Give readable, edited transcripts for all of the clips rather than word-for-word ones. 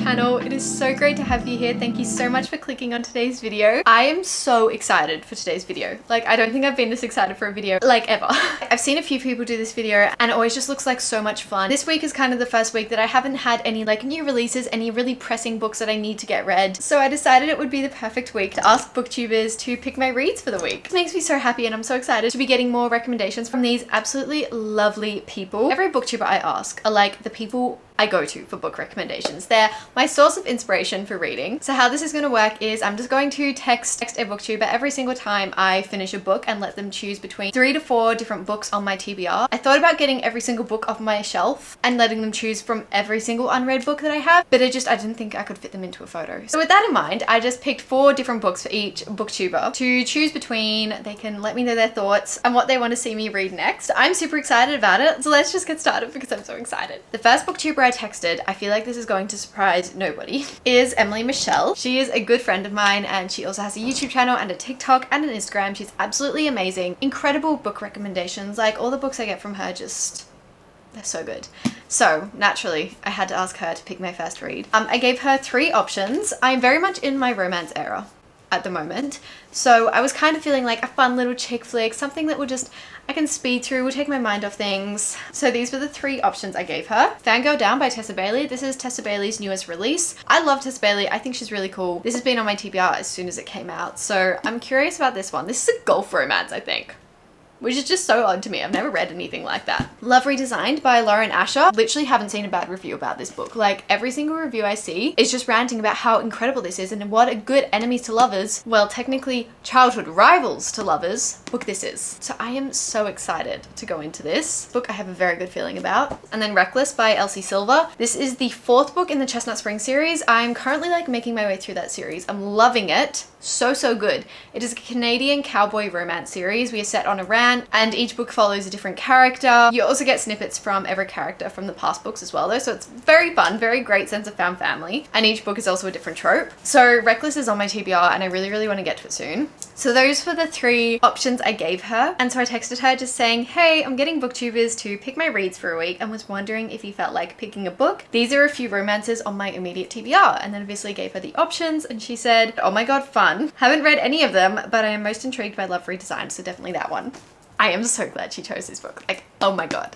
channel. It is so great to have you here. Thank you so much for clicking on today's video. I am so excited for today's video. Like, I don't think I've been this excited for a video like ever. I've seen a few people do this video and it always just looks like so much fun. This week is kind of the first week that I haven't had any like new releases, any really pressing books that I need to get read. So I decided it would be the perfect week to ask booktubers to pick my reads for the week. It makes me so happy and I'm so excited to be getting more recommendations from these absolutely lovely people. Every booktuber I ask are like the people I go to for book recommendations. They're my source of inspiration for reading. So how this is going to work is I'm just going to text a booktuber every single time I finish a book and let them choose between 3 to 4 different books on my TBR. I thought about getting every single book off my shelf and letting them choose from every single unread book that I have, but I didn't think I could fit them into a photo. So with that in mind, I just picked 4 different books for each booktuber to choose between. They can let me know their thoughts and what they want to see me read next. I'm super excited about it, so let's just get started because I'm so excited. The first booktuber I texted, I feel like this is going to surprise nobody, is Emily Michelle. She is a good friend of mine and she also has a YouTube channel and a TikTok and an Instagram. She's absolutely amazing. Incredible book recommendations. Like, all the books I get from her, they're so good. So naturally, I had to ask her to pick my first read. I gave her 3 options. I'm very much in my romance era at the moment. So I was kind of feeling like a fun little chick flick, something that I can speed through, will take my mind off things. So these were the 3 options I gave her. Fangirl Down by Tessa Bailey. This is Tessa Bailey's newest release. I love Tessa Bailey. I think she's really cool. This has been on my TBR as soon as it came out. So I'm curious about this one. This is a golf romance, I think, which is just so odd to me. I've never read anything like that. Love Redesigned by Lauren Asher. Literally haven't seen a bad review about this book. Like, every single review I see is just ranting about how incredible this is and what a good enemies to lovers, well, technically childhood rivals to lovers, book this is. So I am so excited to go into this book. I have a very good feeling about. And then Reckless by Elsie Silver. This is the 4th book in the Chestnut Spring series. I'm currently like making my way through that series. I'm loving it. So good. It is a Canadian cowboy romance series. We are set on a ranch and each book follows a different character. You also get snippets from every character from the past books as well though, so it's very fun, very great sense of found family. And each book is also a different trope. So Reckless is on my TBR and I really want to get to it soon. So those were the 3 options I gave her. And so I texted her just saying, hey, I'm getting booktubers to pick my reads for a week and was wondering if you felt like picking a book. These are a few romances on my immediate TBR. And then obviously gave her the options and she said, oh my god, fun. Haven't read any of them, but I am most intrigued by Love Redesigned, so definitely that one. I am so glad she chose this book. Like, oh my god.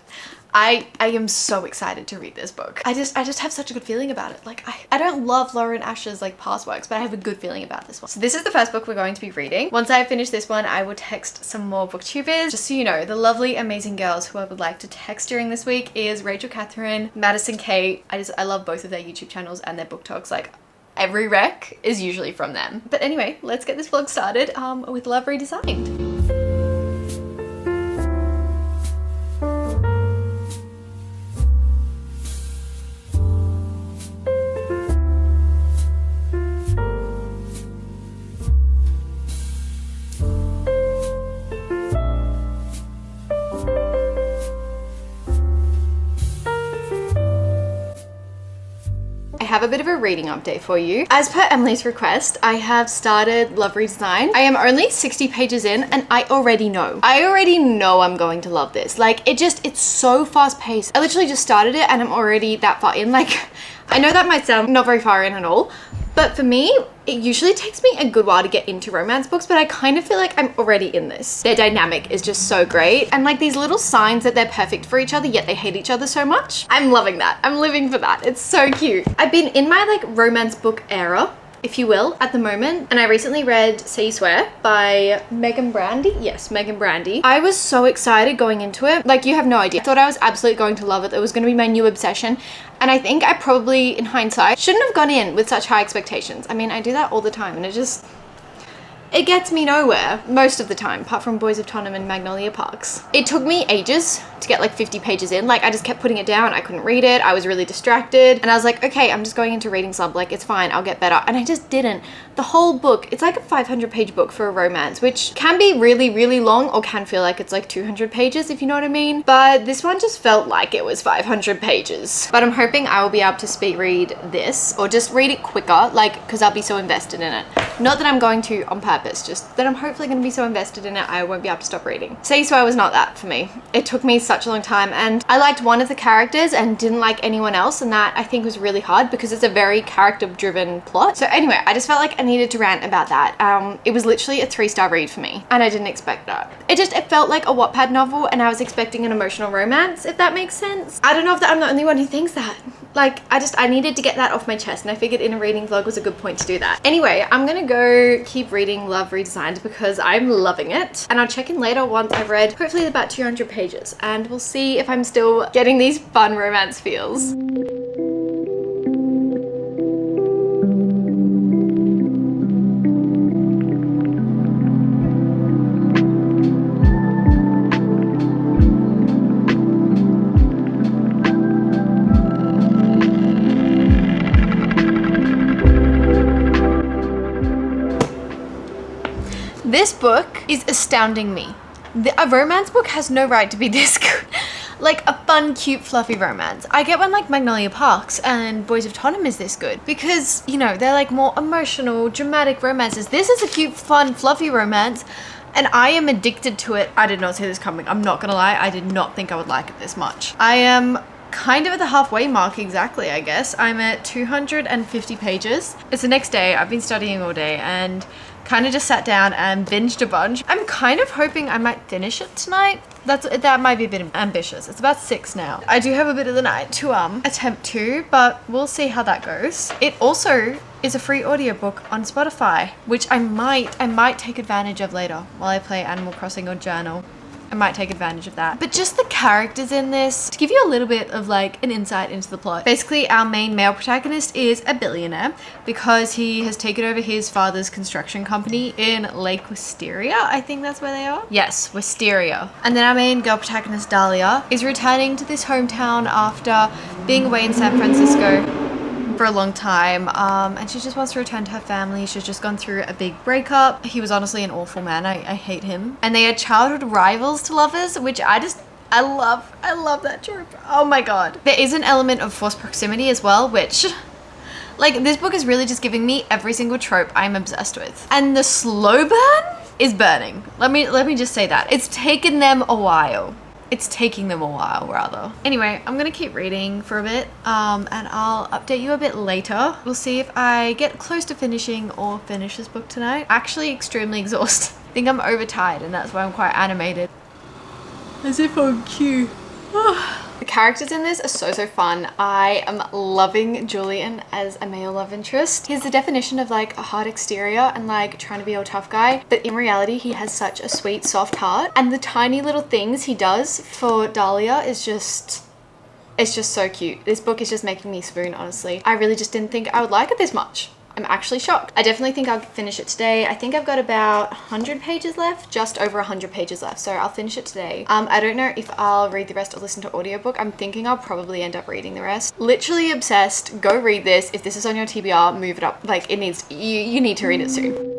I am so excited to read this book. I just have such a good feeling about it. Like, I don't love Lauren Asher's like past works, but I have a good feeling about this one. So this is the first book we're going to be reading. Once I finish this one, I will text some more booktubers. Just so you know, the lovely, amazing girls who I would like to text during this week is Rachel Catherine, Madison Kate. I love both of their YouTube channels and their book talks. Like, every rec is usually from them. But anyway, let's get this vlog started with Love Redesigned. I have a bit of a reading update for you. As per Emily's request, I have started Love Redesigned. I am only 60 pages in and I already know I'm going to love this. Like, it's so fast paced. I literally just started it and I'm already that far in. Like, I know that might sound not very far in at all, but for me, it usually takes me a good while to get into romance books, but I kind of feel like I'm already in this. Their dynamic is just so great. And like these little signs that they're perfect for each other, yet they hate each other so much. I'm loving that. I'm living for that. It's so cute. I've been in my like romance book era, if you will, at the moment. And I recently read Say You Swear by Megan Brandy. Yes, Megan Brandy. I was so excited going into it. Like, you have no idea. I thought I was absolutely going to love it. It was going to be my new obsession. And I think I probably, in hindsight, shouldn't have gone in with such high expectations. I mean, I do that all the time and it gets me nowhere most of the time, apart from Boys of Tottenham and Magnolia Parks. It took me ages to get like 50 pages in. Like, I just kept putting it down. I couldn't read it. I was really distracted. And I was like, okay, I'm just going into reading slump. Like, it's fine. I'll get better. And I just didn't. The whole book, it's like a 500-page book for a romance, which can be really long or can feel like it's like 200 pages, if you know what I mean. But this one just felt like it was 500 pages. But I'm hoping I will be able to speed read this or just read it quicker, like, because I'll be so invested in it. Not that I'm going to on purpose, just that I'm hopefully going to be so invested in it I won't be able to stop reading. Say You Swear was not that for me. It took me such a long time, and I liked one of the characters and didn't like anyone else, and that I think was really hard because it's a very character driven plot. So anyway, I just felt like I needed to rant about that. It was literally a 3-star read for me, and I didn't expect that. It felt like a Wattpad novel, and I was expecting an emotional romance, if that makes sense. I don't know if I'm the only one who thinks that. Like, I needed to get that off my chest, and I figured in a reading vlog was a good point to do that. Anyway, I'm gonna go keep reading Love Redesigned because I'm loving it, and I'll check in later once I've read hopefully about 200 pages, and we'll see if I'm still getting these fun romance feels. This book is astounding me. A romance book has no right to be this good. Like a fun, cute, fluffy romance. I get when like Magnolia Parks and Boys of Tottenham is this good because, you know, they're like more emotional, dramatic romances. This is a cute, fun, fluffy romance, and I am addicted to it. I did not see this coming. I'm not gonna lie. I did not think I would like it this much. I am kind of at the halfway mark exactly, I guess. I'm at 250 pages. It's the next day. I've been studying all day and kind of just sat down and binged a bunch. I'm kind of hoping I might finish it tonight. That might be a bit ambitious. It's about 6 now. I do have a bit of the night to attempt to, but we'll see how that goes. It also is a free audiobook on Spotify, which I might take advantage of later while I play Animal Crossing or journal. I might take advantage of that. But just the characters in this, to give you a little bit of like an insight into the plot. Basically, our main male protagonist is a billionaire because he has taken over his father's construction company in Lake Wisteria. I think that's where they are. Yes, Wisteria. And then our main girl protagonist, Dahlia, is returning to this hometown after being away in San Francisco for a long time, and she just wants to return to her family. She's just gone through a big breakup. He was honestly an awful man. I hate him. And they are childhood rivals to lovers, which I love that trope. Oh my god. There is an element of forced proximity as well, which, like, this book is really just giving me every single trope I'm obsessed with. And the slow burn is burning. Let me just say that. It's taken them a while. It's taking them a while, rather. Anyway, I'm gonna keep reading for a bit, and I'll update you a bit later. We'll see if I get close to finishing or finish this book tonight. Actually extremely exhausted. I think I'm overtired, and that's why I'm quite animated. As if I'm cute. The characters in this are so fun. I am loving Julian as a male love interest. He's the definition of like a hard exterior and like trying to be a tough guy, but in reality he has such a sweet, soft heart, and the tiny little things he does for Dahlia is just, it's just so cute. This book is just making me swoon, honestly. I really just didn't think I would like it this much. I'm actually shocked. I definitely think I'll finish it today. I think I've got about 100 pages left, just over 100 pages left. So I'll finish it today. I don't know if I'll read the rest or listen to audiobook. I'm thinking I'll probably end up reading the rest. Literally obsessed. Go read this. If this is on your TBR, move it up. Like, it needs, you need to read it soon.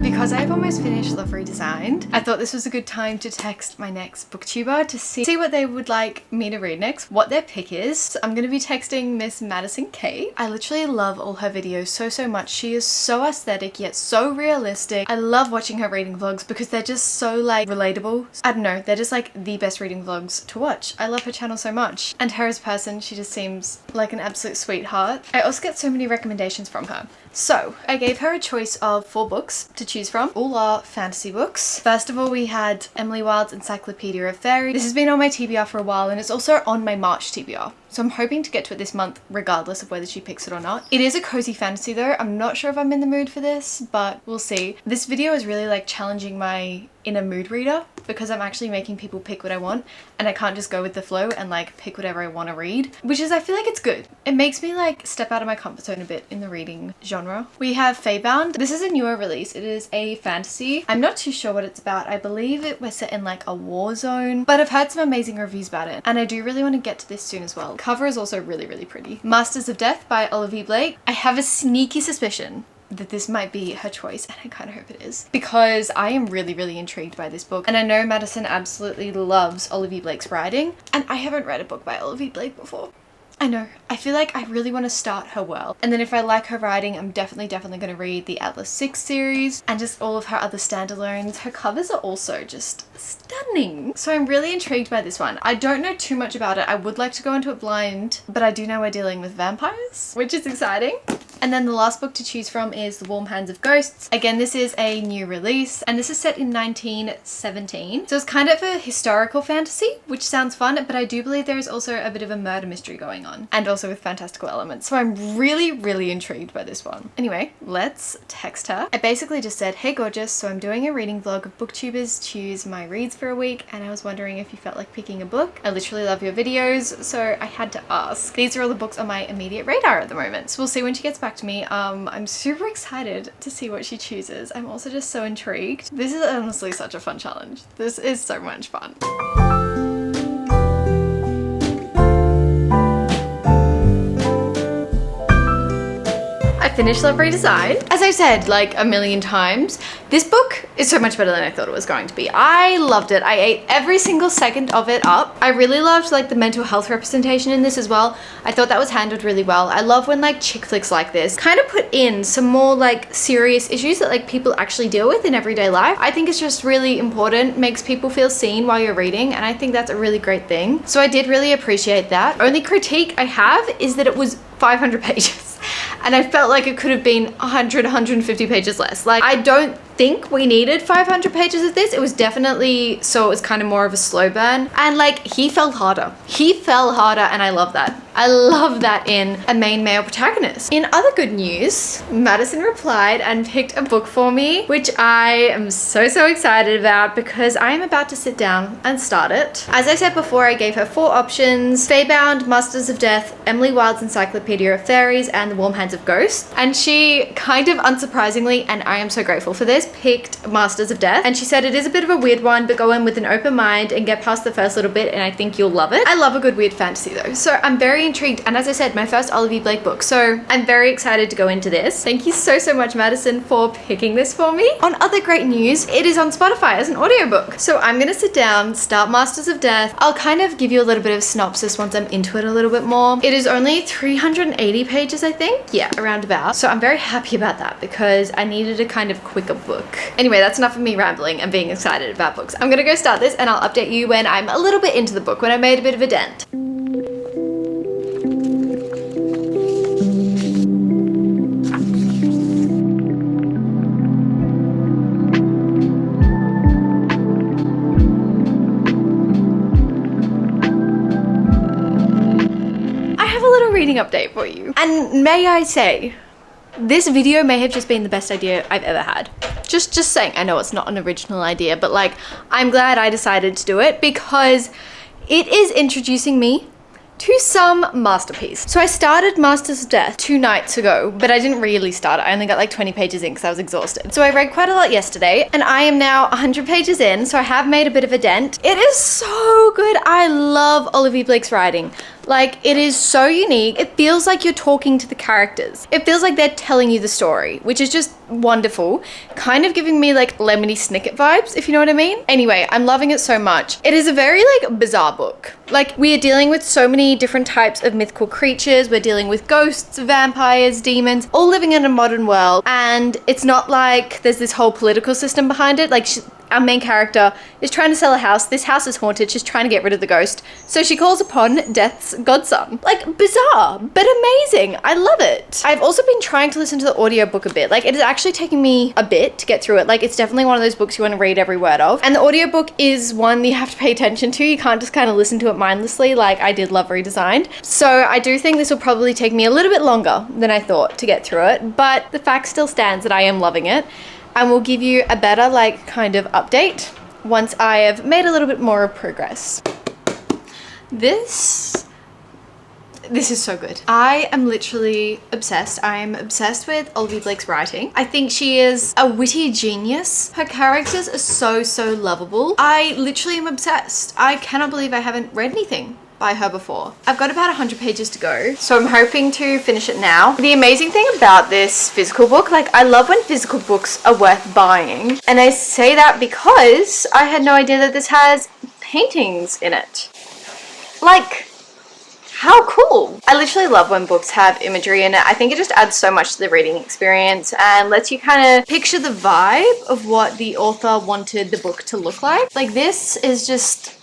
Because I've almost finished Love Redesigned, I thought this was a good time to text my next booktuber to see what they would like me to read next, what their pick is. So I'm going to be texting Miss Madison Kate. I literally love all her videos so much. She is so aesthetic yet so realistic. I love watching her reading vlogs because they're just so like relatable. I don't know, they're just like the best reading vlogs to watch. I love her channel so much. And her as a person, she just seems like an absolute sweetheart. I also get so many recommendations from her. So I gave her a choice of 4 books to choose from. All are fantasy books. First of all, we had Emily Wilde's Encyclopedia of Fairy. This has been on my TBR for a while, and it's also on my March TBR. So I'm hoping to get to it this month regardless of whether she picks it or not. It is a cozy fantasy though. I'm not sure if I'm in the mood for this, but we'll see. This video is really like challenging my inner mood reader because I'm actually making people pick what I want, and I can't just go with the flow and like pick whatever I want to read, which is, I feel like it's good. It makes me like step out of my comfort zone a bit in the reading genre. We have Feybound. This is a newer release. It is a fantasy. I'm not too sure what it's about. I believe it was set in like a war zone, but I've heard some amazing reviews about it, and I do really want to get to this soon as well. Cover is also really pretty. Masters of Death by Olivia Blake. I have a sneaky suspicion that this might be her choice, and I kind of hope it is because I am really intrigued by this book, and I know Madison absolutely loves Olivia Blake's writing, and I haven't read a book by Olivia Blake before. I know. I feel like I really want to start her well. And then if I like her writing, I'm definitely going to read the Atlas 6 series and just all of her other standalones. Her covers are also just stunning. So I'm really intrigued by this one. I don't know too much about it. I would like to go into it blind, but I do know we're dealing with vampires, which is exciting. And then the last book to choose from is The Warm Hands of Ghosts. Again, this is a new release and this is set in 1917. So it's kind of a historical fantasy, which sounds fun, but I do believe there is also a bit of a murder mystery going on and also with fantastical elements. So I'm really intrigued by this one. Anyway, let's text her. I basically just said, hey gorgeous, so I'm doing a reading vlog of booktubers choose my reads for a week and I was wondering if you felt like picking a book. I literally love your videos, so I had to ask. These are all the books on my immediate radar at the moment. So we'll see when she gets back to me. I'm super excited to see what she chooses. I'm also just so intrigued. This is honestly such a fun challenge. This is so much fun. Finished Love Redesigned. As I said like a million times, this book is so much better than I thought it was going to be. I loved it. I ate every single second of it up. I really loved like the mental health representation in this as well. I thought that was handled really well. I love when like chick flicks like this kind of put in some more like serious issues that like people actually deal with in everyday life. I think it's just really important, makes people feel seen while you're reading, and I think that's a really great thing. So I did really appreciate that. Only critique I have is that it was 500 pages. And I felt like it could have been 100, 150 pages less. Like, I don't think we needed 500 pages of this. It was definitely, so it was kind of more of a slow burn. And like, he fell harder. He fell harder and I love that. I love that in a main male protagonist. In other good news, Madison replied and picked a book for me, which I am so excited about because I am about to sit down and start it. As I said before, I gave her 4 options: Feybound, Masters of Death, Emily Wilde's Encyclopedia of Fairies, and The Warm Hands of Ghosts. And she kind of unsurprisingly, and I am so grateful for this, picked Masters of Death. And she said it is a bit of a weird one, but go in with an open mind and get past the first little bit and I think you'll love it. I love a good weird fantasy though. So I'm very intrigued, and as I said, my first Olivia Blake book, so I'm very excited to go into this. Thank you so much, Madison, for picking this for me. On other great news, it is on Spotify as an audiobook. So I'm gonna sit down, start Masters of Death. I'll kind of give you a little bit of synopsis once I'm into it a little bit more. It is only 380 pages, I think. Yeah, around about. So I'm very happy about that because I needed a kind of quicker book. Anyway, that's enough of me rambling and being excited about books. I'm gonna go start this and I'll update you when I'm a little bit into the book, when I made a bit of a dent. Reading update for you. And may I say, this video may have just been the best idea I've ever had. Just saying. I know it's not an original idea, but like, I'm glad I decided to do it because it is introducing me to some masterpiece. So I started Masters of Death 2 nights ago, but I didn't really start it. I only got like 20 pages in because I was exhausted. So I read quite a lot yesterday and I am now 100 pages in, so I have made a bit of a dent. It is so good. I love Olivia Blake's writing. Like, it is so unique. It feels like you're talking to the characters. It feels like they're telling you the story, which is just wonderful. Kind of giving me like Lemony Snicket vibes, if you know what I mean. Anyway, I'm loving it so much. It is a very like bizarre book. Like, we are dealing with so many different types of mythical creatures. We're dealing with ghosts, vampires, demons, all living in a modern world. And it's not like there's this whole political system behind it. Like, our main character is trying to sell a house. This house is haunted. She's trying to get rid of the ghost. So she calls upon Death's godson. Like, bizarre, but amazing. I love it. I've also been trying to listen to the audiobook a bit. Like, it is actually taking me a bit to get through it. Like, it's definitely one of those books you want to read every word of. And the audiobook is one you have to pay attention to. You can't just kind of listen to it mindlessly like I did Love Redesigned. So I do think this will probably take me a little bit longer than I thought to get through it. But the fact still stands that I am loving it. And we'll give you a better like kind of update once I have made a little bit more progress. This is so good. I am literally obsessed. I am obsessed with Olivia Blake's writing. I think she is a witty genius. Her characters are so lovable. I literally am obsessed. I cannot believe I haven't read anything by her before. I've got about 100 pages to go, so I'm hoping to finish it now. The amazing thing about this physical book, like, I love when physical books are worth buying, and I say that because I had no idea that this has paintings in it. Like, How cool. I literally love when books have imagery in it. I think it just adds so much to the reading experience and lets you kind of picture the vibe of what the author wanted the book to look like. Like, this is just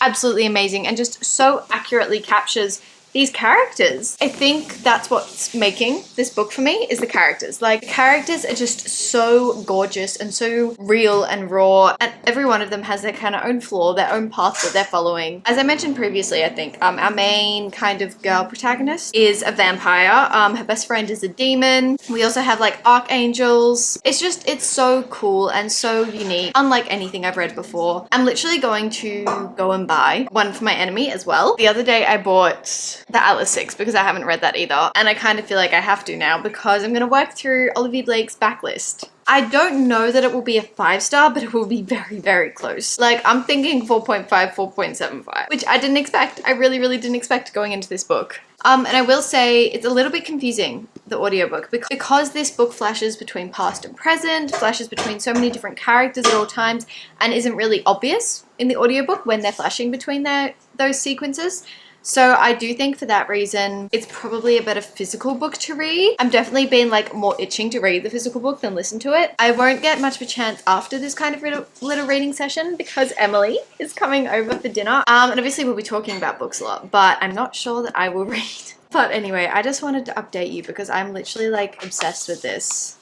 absolutely amazing and just so accurately captures these characters. I think that's what's making this book for me, is the characters. Like, the characters are just so gorgeous and so real and raw, and every one of them has their kind of own flaw, their own path that they're following. As I mentioned previously, I think our main kind of girl protagonist is a vampire. Her best friend is a demon. We also have like archangels. It's so cool and so unique, unlike anything I've read before. I'm literally going to go and buy one for my enemy as well. The other day I bought the Atlas 6 because I haven't read that either, and I kind of feel like I have to now because I'm going to work through Olivia Blake's backlist. I don't know that it will be a 5-star, but it will be very, very close. Like, I'm thinking 4.5, 4.75, which I didn't expect. I really, really didn't expect going into this book. And I will say it's a little bit confusing, the audiobook, because this book flashes between past and present, flashes between so many different characters at all times, and isn't really obvious in the audiobook when they're flashing between those sequences. So I do think for that reason, it's probably a better physical book to read. I'm definitely been like more itching to read the physical book than listen to it. I won't get much of a chance after this kind of little reading session because Emily is coming over for dinner. And obviously we'll be talking about books a lot, but I'm not sure that I will read. But anyway, I just wanted to update you because I'm literally like obsessed with this.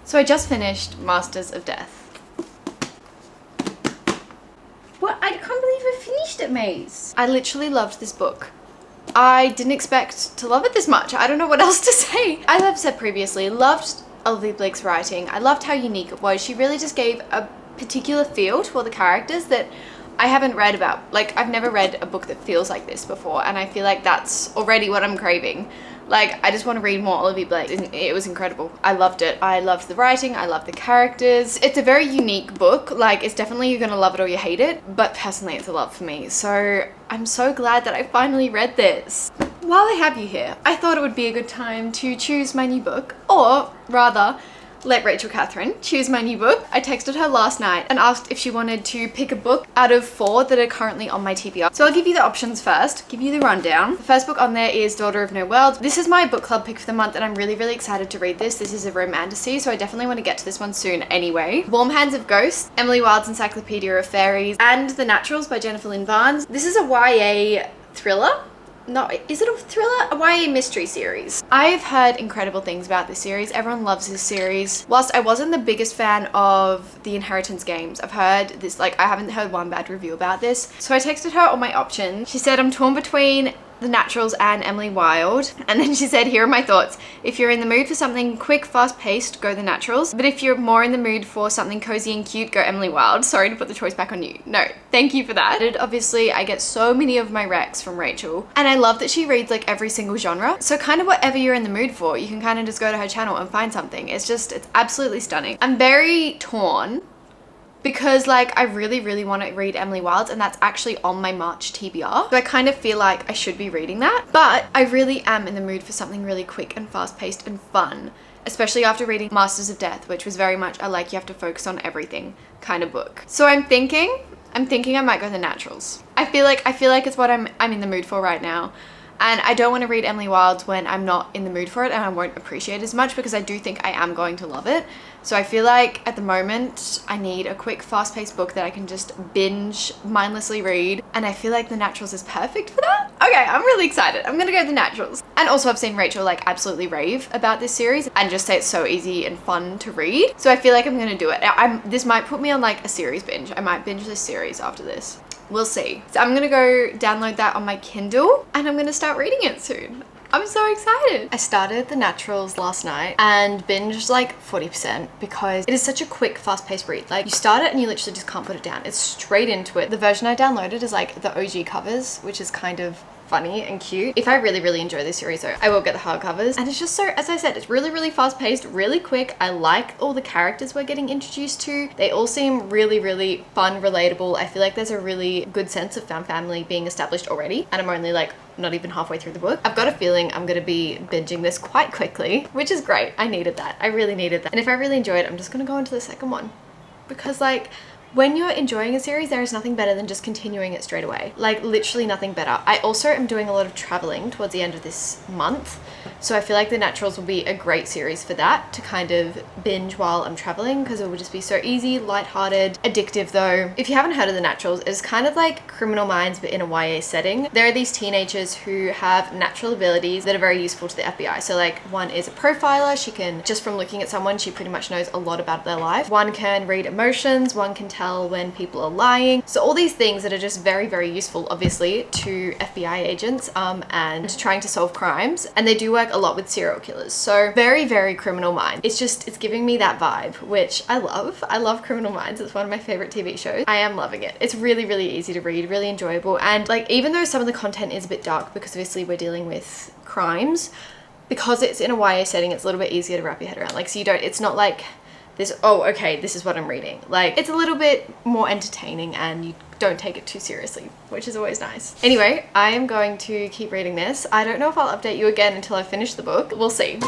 So I just finished Masters of Death. What? I can't believe I finished it, Maze. I literally loved this book. I didn't expect to love it this much. I don't know what else to say. As I've said previously, loved Olivia Blake's writing. I loved how unique it was. She really just gave a particular feel to all the characters that I haven't read about. Like, I've never read a book that feels like this before, and I feel like that's already what I'm craving. Like, I just want to read more Olivia Blake. It was incredible. I loved it. I loved the writing. I loved the characters. It's a very unique book. Like, it's definitely you're gonna love it or you hate it, but personally it's a love for me. So I'm so glad that I finally read this. While I have you here, I thought it would be a good time to choose my new book, or rather, let Rachel Catherine choose my new book. I texted her last night and asked if she wanted to pick a book out of 4 that are currently on my TBR. So I'll give you the options first, give you the rundown. The first book on there is Daughter of No Worlds. This is my book club pick for the month and I'm really, really excited to read this. This is a romantasy, so I definitely want to get to this one soon anyway. Warm Hands of Ghosts, Emily Wilde's Encyclopedia of Fairies, and The Naturals by Jennifer Lynn Barnes. This is a YA thriller. No, is it a thriller? A YA mystery series. I've heard incredible things about this series. Everyone loves this series. Whilst I wasn't the biggest fan of the Inheritance games, I've heard this, like, I haven't heard one bad review about this. So I texted her all my options. She said, I'm torn between The Naturals and Emily Wilde. And then she said, here are my thoughts. If you're in the mood for something quick, fast-paced, go The Naturals. But if you're more in the mood for something cozy and cute, go Emily Wilde. Sorry to put the choice back on you. No, thank you for that. Obviously, I get so many of my recs from Rachel. And I love that she reads like every single genre. So kind of whatever you're in the mood for, you can kind of just go to her channel and find something. It's absolutely stunning. I'm very torn because like I really, really want to read Emily Wilde, and that's actually on my March TBR. So I kind of feel like I should be reading that, but I really am in the mood for something really quick and fast-paced and fun, especially after reading Masters of Death, which was very much a like you have to focus on everything kind of book. So I'm thinking I might go The Naturals. I feel like it's what I'm in the mood for right now. And I don't want to read Emily Wilde when I'm not in the mood for it and I won't appreciate it as much, because I do think I am going to love it. So I feel like at the moment I need a quick, fast-paced book that I can just binge, mindlessly read. And I feel like The Naturals is perfect for that. Okay, I'm really excited. I'm gonna go The Naturals. And also I've seen Rachel like absolutely rave about this series and just say it's so easy and fun to read. So I feel like I'm gonna do it. This might put me on like a series binge. I might binge this series after this. We'll see. So I'm gonna go download that on my Kindle and I'm gonna start reading it soon. I'm so excited. I started The Naturals last night and binged like 40% because it is such a quick, fast-paced read. Like, you start it and you literally just can't put it down. It's straight into it. The version I downloaded is like the OG covers, which is kind of funny and cute. If I really enjoy this series though, I will get the hardcovers. And it's just so, as I said, it's really fast paced, really quick. I like all the characters we're getting introduced to. They all seem really fun, relatable. I feel like there's a really good sense of found family being established already, and I'm only like not even halfway through the book. I've got a feeling I'm gonna be binging this quite quickly, which is great. I needed that. I really needed that. And if I really enjoy it, I'm just gonna go into the second one, because like, when you're enjoying a series, there is nothing better than just continuing it straight away. Like, literally nothing better. I also am doing a lot of traveling towards the end of this month, so I feel like The Naturals will be a great series for that, to kind of binge while I'm traveling, because it will just be so easy, lighthearted, addictive though. If you haven't heard of The Naturals, it's kind of like Criminal Minds but in a YA setting. There are these teenagers who have natural abilities that are very useful to the FBI. So like, one is a profiler. She can, just from looking at someone, she pretty much knows a lot about their life. One can read emotions. One can tell when people are lying. So all these things that are just very useful, obviously, to FBI agents and trying to solve crimes. And they do work a lot with serial killers. So very Criminal Minds. It's giving me that vibe, which I love. I love Criminal Minds. It's one of my favorite TV shows. I am loving it. It's really easy to read, really enjoyable. And like, even though some of the content is a bit dark, because obviously we're dealing with crimes, because it's in a YA setting, it's a little bit easier to wrap your head around. Like, so you don't, it's not like this, oh, okay, this is what I'm reading. Like, it's a little bit more entertaining and you don't take it too seriously, which is always nice. Anyway, I am going to keep reading this. I don't know if I'll update you again until I finish the book. We'll see.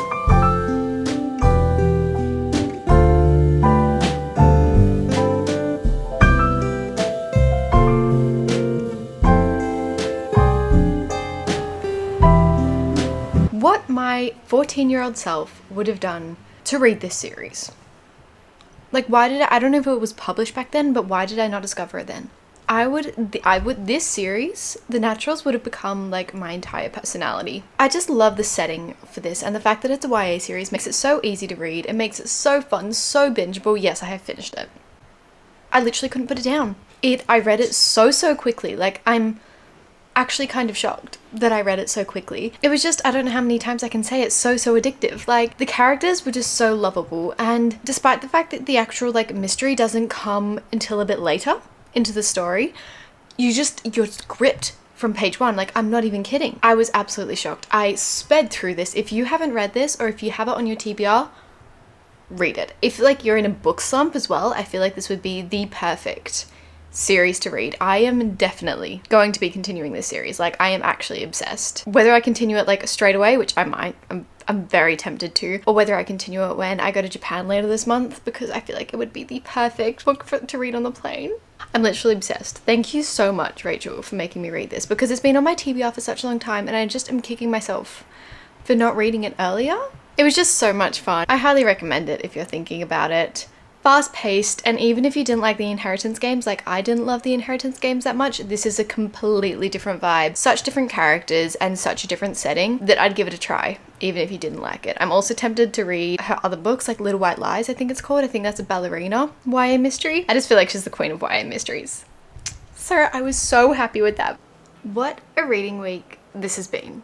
What my 14-year-old self would have done to read this series. Like, why did I don't know if it was published back then, but why did I not discover it then? This series, The Naturals, would have become like my entire personality. I just love the setting for this, and the fact that it's a YA series makes it so easy to read. It makes it so fun, so bingeable. Yes, I have finished it. I literally couldn't put it down. I read it so quickly. Like, I'm actually kind of shocked that I read it so quickly. It was just, I don't know how many times I can say it, so addictive. Like, the characters were just so lovable, and despite the fact that the actual like mystery doesn't come until a bit later into the story, you're gripped from page one. Like, I'm not even kidding. I was absolutely shocked. I sped through this. If you haven't read this, or if you have it on your TBR, read it. If like you're in a book slump as well, I feel like this would be the perfect series to read. I am definitely going to be continuing this series. Like, I am actually obsessed. Whether I continue it like straight away, which I might, I'm very tempted to, or whether I continue it when I go to Japan later this month, because I feel like it would be the perfect book to read on the plane. I'm literally obsessed. Thank you so much, Rachel, for making me read this, because it's been on my TBR for such a long time and I just am kicking myself for not reading it earlier. It was just so much fun. I highly recommend it if you're thinking about it. Fast-paced, and even if you didn't like the Inheritance games, like I didn't love the Inheritance games that much, this is a completely different vibe. Such different characters and such a different setting that I'd give it a try, even if you didn't like it. I'm also tempted to read her other books, like Little White Lies, I think it's called. I think that's a ballerina YA mystery. I just feel like she's the queen of YA mysteries. So I was so happy with that. What a reading week this has been.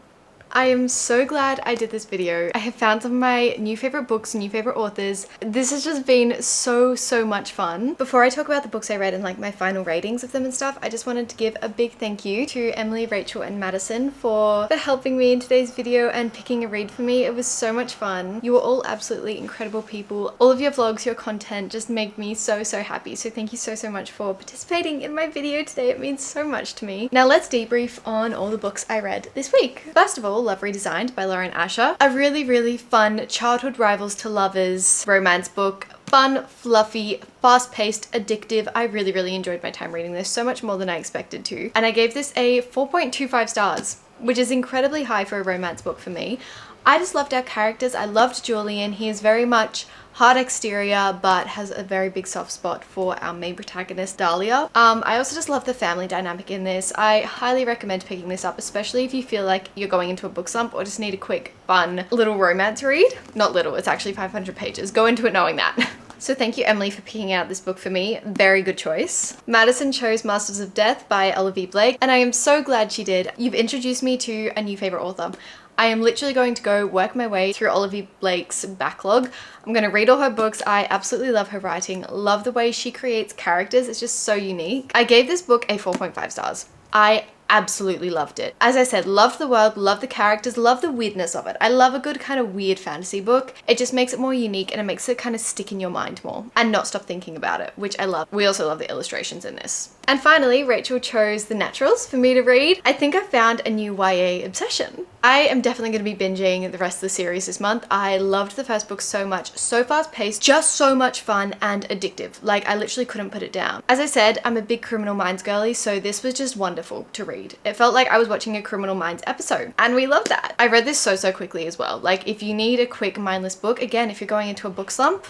I am so glad I did this video. I have found some of my new favorite books, new favorite authors. This has just been so much fun. Before I talk about the books I read and like my final ratings of them and stuff, I just wanted to give a big thank you to Emily, Rachel, and Madison for helping me in today's video and picking a read for me. It was so much fun. You were all absolutely incredible people. All of your vlogs, your content just make me so happy. So thank you so much for participating in my video today. It means so much to me. Now let's debrief on all the books I read this week. First of all, Love Redesigned by Lauren Asher. A really fun childhood rivals to lovers romance book. Fun, fluffy, fast-paced, addictive. I really enjoyed my time reading this, so much more than I expected to. And I gave this a 4.25 stars, which is incredibly high for a romance book for me. I just loved our characters. I loved Julian. He is very much hard exterior, but has a very big soft spot for our main protagonist, Dahlia. I also just love the family dynamic in this. I highly recommend picking this up, especially if you feel like you're going into a book slump or just need a quick, fun, little romance read. Not little, it's actually 500 pages. Go into it knowing that. So thank you, Emily, for picking out this book for me. Very good choice. Madison chose Masters of Death by Olivia Blake, and I am so glad she did. You've introduced me to a new favorite author. I am literally going to go work my way through Olivia Blake's backlog. I'm going to read all her books. I absolutely love her writing, love the way she creates characters. It's just so unique. I gave this book a 4.5 stars. I absolutely loved it. As I said, loved the world, love the characters, love the weirdness of it. I love a good kind of weird fantasy book. It just makes it more unique and it makes it kind of stick in your mind more and not stop thinking about it, which I love. We also love the illustrations in this. And finally, Rachel chose The Naturals for me to read. I think I found a new YA obsession. I am definitely going to be binging the rest of the series this month. I loved the first book so much, so fast paced, just so much fun and addictive. Like, I literally couldn't put it down. As I said, I'm a big Criminal Minds girly, so this was just wonderful to read. It felt like I was watching a Criminal Minds episode, and we love that. I read this so quickly as well. Like, if you need a quick mindless book, again, if you're going into a book slump,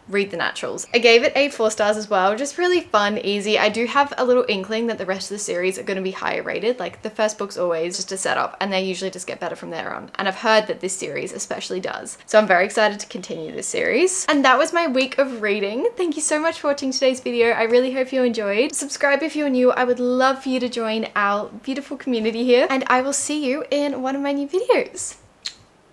read The Naturals. I gave it a 4 stars as well. Just really fun, easy. I do have a little inkling that the rest of the series are going to be higher rated. Like, the first book's always just a setup and they usually just get better from there on. And I've heard that this series especially does. So I'm very excited to continue this series. And that was my week of reading. Thank you so much for watching today's video. I really hope you enjoyed. Subscribe if you're new. I would love for you to join our beautiful community here. And I will see you in one of my new videos.